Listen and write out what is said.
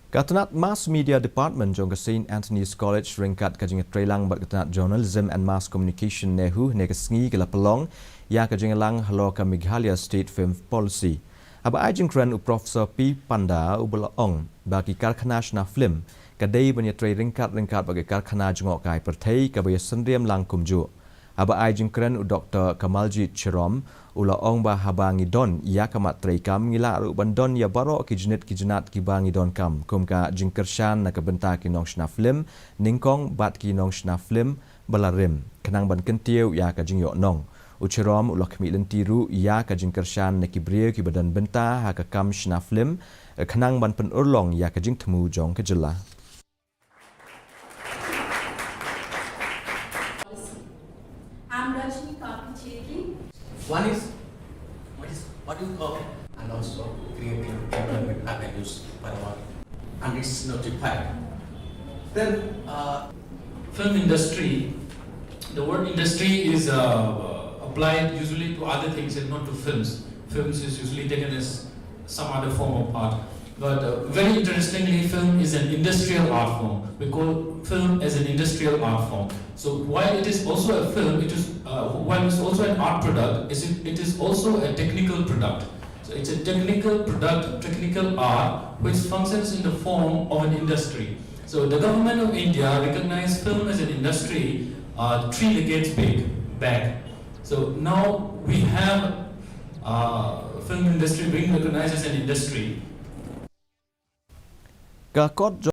Katanat Mass Media Department jong St. Anthony's College ringkat kajing trailang bat katanat Journalism and Mass Communication nehu negasngi kala pelong ya Jingialang Halor ka Meghalaya State Film Policy. Aba ajing kran Professor P Panda ubalaong bagi karkhana na film kadai banya trai ringkat bagi karkhana jengok kai pertai kabaya sendriam lang kumju. Aba ajing kran Dr. Kamaljit Chirom ulaong ba habangi don ya kamat trai kam ngila ru bandon ya baro ki jenat ki bangi don kam kumka jingkershan na kabenta ki nong shna film ningkong bat ki nong shna film balarim kenang ban kentiu ya ka jingyo nong uchirom ulok mi lentiru ya ka jingkershan na ki brio ki badan benta ha ka kam shna film kenang ban pen urlong ya ka jing temu jong ke jela. One is what you call it, and also creative employment avenues para and it's notified. Then film industry, the word industry is applied usually to other things and not to films. Films is usually taken as some other form of art. But very interestingly, film is an industrial art form. We call film as an industrial art form. So while it is also a film, it is while it's also an art product, it is also a technical product. So it's a technical product, technical art, which functions in the form of an industry. So the government of India recognized film as an industry 3 decades back. So now we have film industry being recognized as an industry.